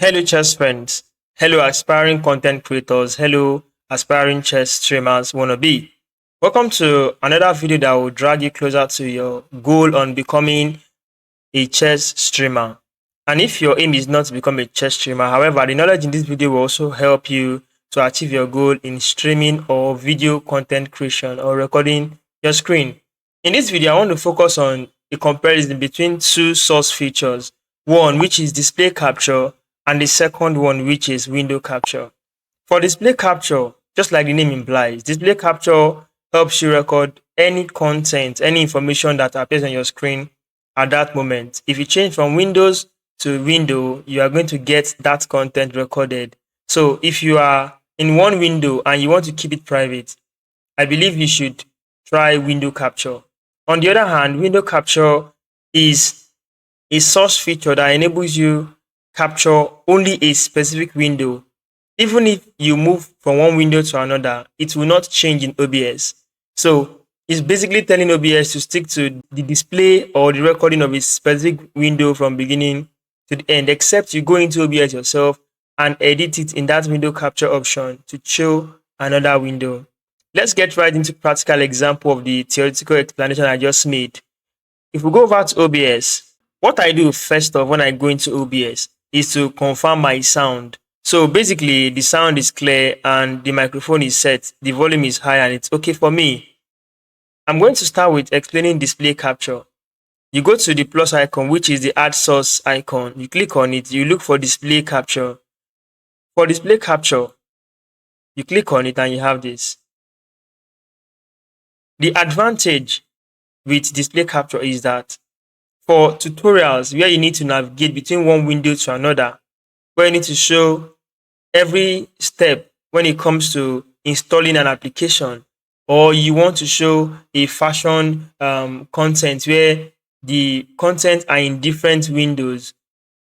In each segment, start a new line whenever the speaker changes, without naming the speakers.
Hello, chess friends. Hello, aspiring content creators. Hello, aspiring chess streamers wannabe. Welcome to another video that will drag you closer to your goal on becoming a chess streamer. And if your aim is not to become a chess streamer, however, the knowledge in this video will also help you to achieve your goal in streaming or video content creation or recording your screen. In this video, I want to focus on a comparison between two source features. One, which is display capture, and the second one, which is window capture. For display capture, just like the name implies, display capture helps you record any content, any information that appears on your screen at that moment. If you change from Windows to window, you are going to get that content recorded. So if you are in one window and you want to keep it private, I believe you should try window capture. On the other hand, window capture is a source feature that enables you capture only a specific window. Even if you move from one window to another, it will not change in OBS. So it's basically telling OBS to stick to the display or the recording of a specific window from beginning to the end, except you go into OBS yourself and edit it in that window capture option to show another window. Let's get right into practical example of the theoretical explanation I just made. If we go over to OBS, what I do first off when I go into OBS is to confirm my sound. So basically, the sound is clear and the microphone is set, the volume is high and it's okay for me. I'm going to start with explaining display capture. You go to the plus icon, which is the add source icon. You click on it, you look for display capture. For display capture, you click on it and you have this. The advantage with display capture is that for tutorials where you need to navigate between one window to another, where you need to show every step when it comes to installing an application, or you want to show a fashion content where the content are in different windows,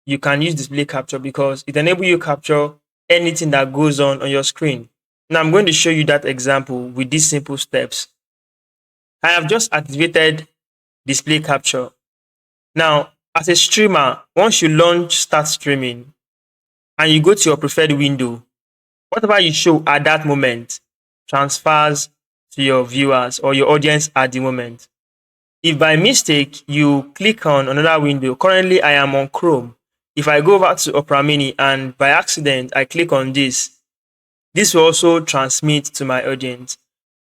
you can use display capture because it enables you to capture anything that goes on your screen. Now I'm going to show you that example with these simple steps. I have just activated display capture. Now, as a streamer, once you launch start streaming and you go to your preferred window, whatever you show at that moment transfers to your viewers or your audience at the moment. If by mistake you click on another window, currently I am on Chrome. If I go over to Opera Mini and by accident I click on this will also transmit to my audience,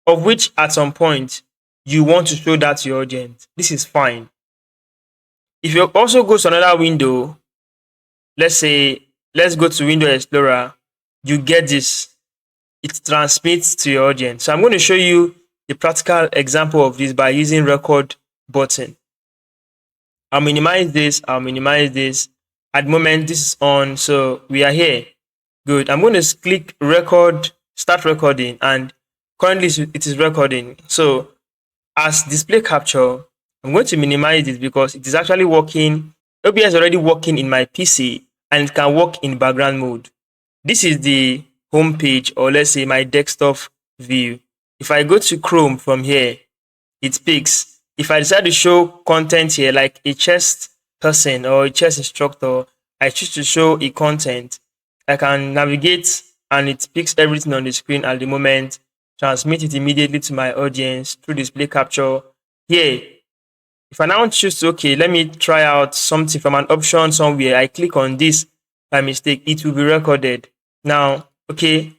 of which at some point you want to show that to your audience. This is fine. If you also go to another window, let's go to Window Explorer, you get this. It transmits to your audience. So I'm going to show you a practical example of this by using record button. I'll minimize this. At the moment, this is on, so we are here. Good. I'm going to click record, start recording, and currently it is recording. So as display capture, I'm going to minimize this because it is actually working. OBS is already working in my PC and it can work in background mode. This is the home page, or let's say my desktop view. If I go to Chrome from here, it picks. If I decide to show content here, like a chess person or a chess instructor, I choose to show a content, I can navigate and it picks everything on the screen at the moment, transmit it immediately to my audience through display capture. Here, if I now choose to, okay, let me try out something from an option somewhere, I click on this by mistake, it will be recorded. Now, okay,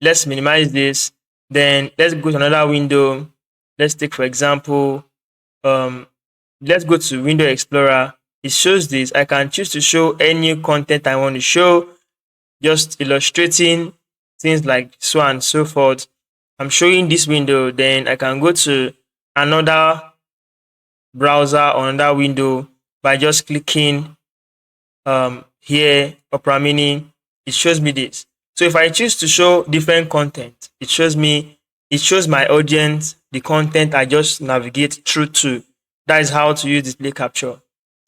let's minimize this. Then let's go to another window. Let's take, for example, let's go to Window Explorer. It shows this. I can choose to show any content I want to show, just illustrating things like so on and so forth. I'm showing this window, then I can go to another browser or another window by just clicking here, Opera Mini. It shows me this. So if I choose to show different content, it shows my audience the content I just navigate through to. That is how to use display capture.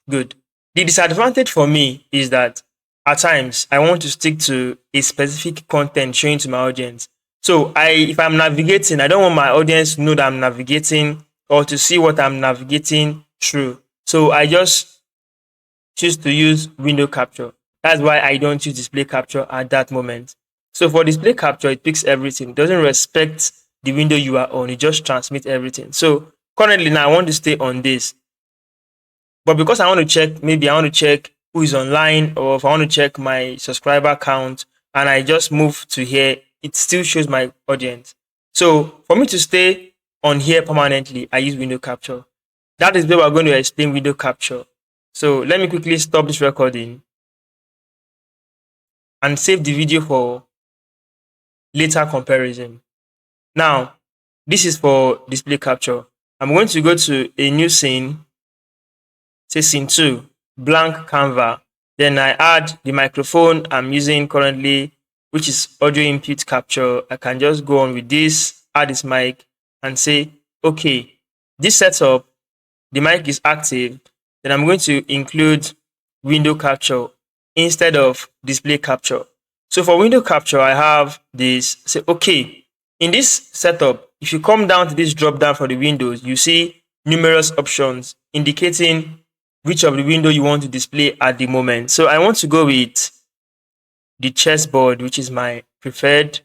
Good. The disadvantage for me is that at times I want to stick to a specific content showing to my audience. So if I'm navigating, I don't want my audience to know that I'm navigating or to see what I'm navigating through. So I just choose to use window capture. That's why I don't use display capture at that moment. So for display capture, it picks everything. It doesn't respect the window you are on. It just transmits everything. So currently now I want to stay on this. But because I want to check, maybe I want to check who is online, or if I want to check my subscriber count and I just move to here, it still shows my audience. So for me to stay on here permanently, I use window capture. That is where we're going to explain window capture. So let me quickly stop this recording and save the video for later comparison. Now, this is for display capture. I'm going to go to a new scene, say scene 2, blank Canva. Then I add the microphone I'm using currently, which is audio input capture. I can just go on with this, add this mic, and say, okay, this setup, the mic is active. Then I'm going to include window capture instead of display capture. So for window capture, I have this. Say, okay, in this setup, if you come down to this drop down for the windows, you see numerous options indicating which of the window you want to display at the moment. So I want to go with the chessboard, which is my preferred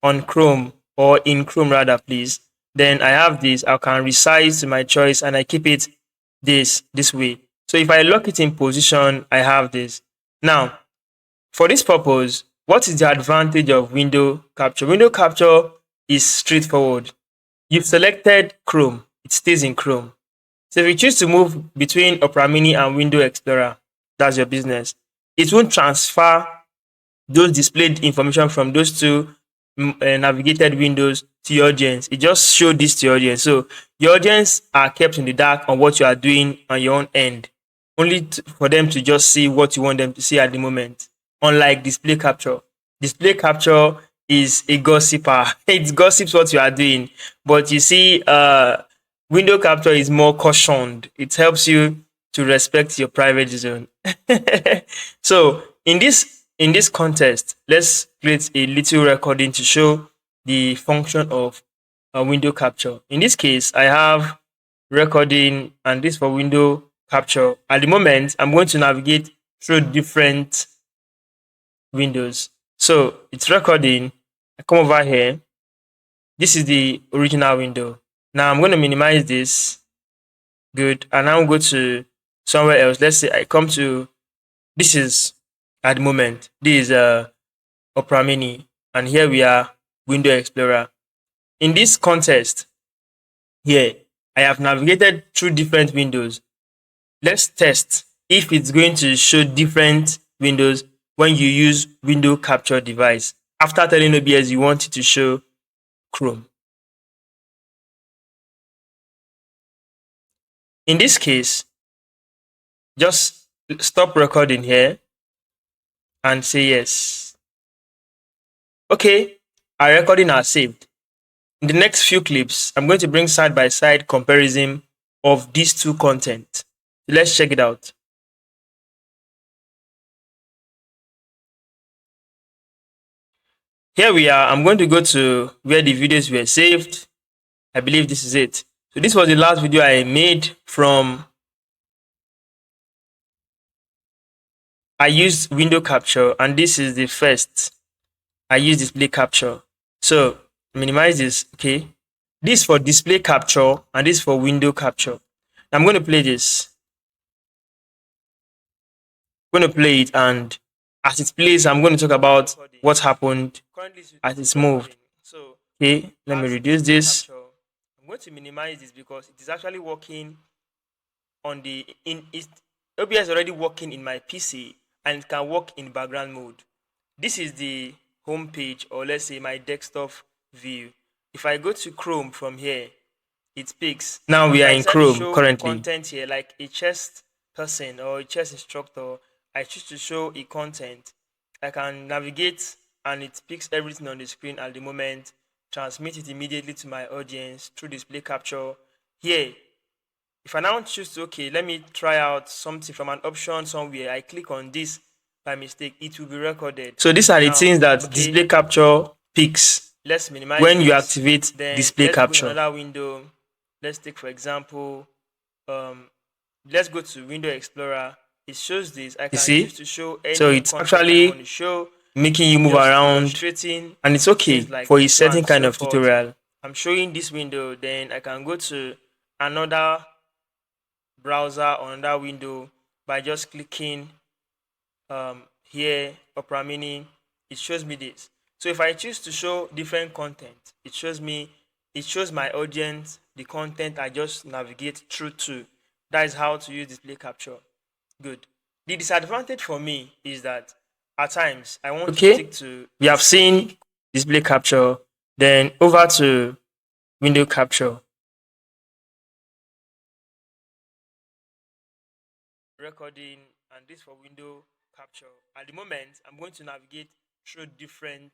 on Chrome, or in Chrome rather, please. Then I have this. I can resize to my choice and I keep it this way. So if I lock it in position, I have this. Now, for this purpose, what is the advantage of window capture? Window capture is straightforward. You've selected Chrome, it stays in Chrome. So if you choose to move between Opera Mini and Window Explorer, that's your business. It won't transfer those displayed information from those two navigated windows to your audience. It just showed this to your audience. So your audience are kept in the dark on what you are doing on your own end, only for them to just see what you want them to see at the moment. Unlike display capture. Display capture is a gossiper. It gossips what you are doing. But you see, window capture is more cautioned. It helps you to respect your private zone. So in this contest, let's create a little recording to show the function of window capture. In this case, I have recording and this for window capture. At the moment, I'm going to navigate through different windows. So it's recording. I come over here. This is the original window. Now I'm going to minimize this. Good. And now go to somewhere else. Let's say I come to, this is at the moment, this is Opera Mini, and here we are, Window Explorer. In this contest here, I have navigated through different windows. Let's test if it's going to show different windows when you use window capture device. After telling OBS you want it to show Chrome. In this case, just stop recording here and say yes. Okay, our recording are saved. In the next few clips, I'm going to bring side-by-side comparison of these two content. Let's check it out. Here we are. I'm going to go to where the videos were saved. I believe this is it. So this was the last video I made from, I used window capture, and this is the first. I use display capture. So minimize this, okay? This for display capture and this for window capture. I'm going to play this. I'm going to play it, and as it plays, I'm going to talk about what happened as it's moved. Okay, let me reduce this. I'm going to minimize this because it is actually working on the OBS is already working in my PC and it can work in background mode. This is the home page, or let's say my desktop view. If I go to Chrome from here, it picks. Now we are in Chrome currently. Content here, like a chess person or a chess instructor, I choose to show a content. I can navigate and it picks everything on the screen at the moment, transmit it immediately to my audience through display capture. Here, if I now choose to, okay, let me try out something from an option somewhere, I click on this by mistake, it will be recorded. So these are the things that display capture picks. Let's minimize when you activate display capture. Go to another window. Let's take, for example, let's go to Window Explorer. it shows this. I
You
can
see?
choose to show any
So it's
content I
actually
want to show,
making you move
just
around,
illustrating
and it's okay
things like
for a
so
certain
and
kind
so
of
forth.
tutorial.
I'm showing this window, then I can go to another browser or another window by just clicking here, Opera Mini. It shows me this. So if I choose to show different content, it shows my audience the content I just navigate through to. That is how to use display capture. Good. The disadvantage for me is that at times I want to stick to.
We have seen display capture, then over to window capture.
Recording, and this for window capture. At the moment, I'm going to navigate through different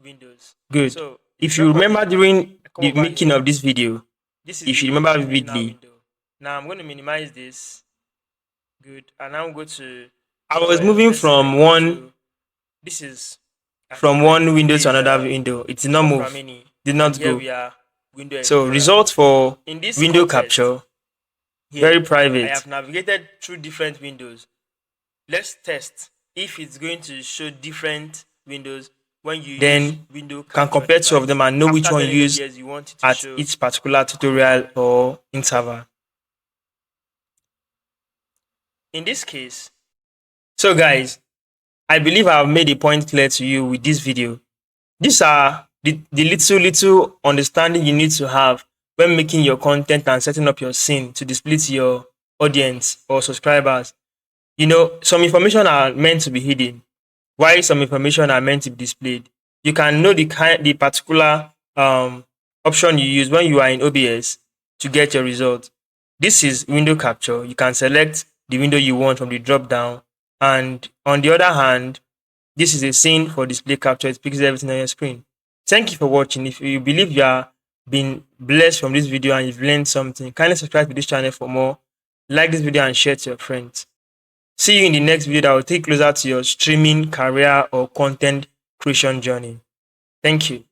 windows.
Good.
So
If you remember during the
over
making
here.
of this video,
This is
if you
the
remember
terminal
vividly,
window. Now I'm going to minimize this. Good. And now I'm going to.
I was moving from one
This is
window to another window. It did not move.
Mini.
Did not
Here
go.
we are. Window
So
Explorer.
result for
In this
window
context,
capture,
here,
very
I
private.
have navigated through different windows. Let's test if it's going to show different windows when you use window capture.
Can compare two of them and know which one you use at each particular tutorial or interval.
In this case,
so guys, I believe I've made a point clear to you with this video. These are the little understanding you need to have when making your content and setting up your scene to display to your audience or subscribers. You know, some information are meant to be hidden, while some information are meant to be displayed. You can know the particular option you use when you are in OBS to get your result. This is window capture. You can select the window you want from the drop down, and on the other hand, this is a scene for display capture. It picks everything on your screen. Thank you for watching. If you believe you are being blessed from this video and you've learned something, kindly subscribe to this channel for more. Like this video and share to your friends. See you in the next video that will take closer to your streaming career or content creation journey. Thank you.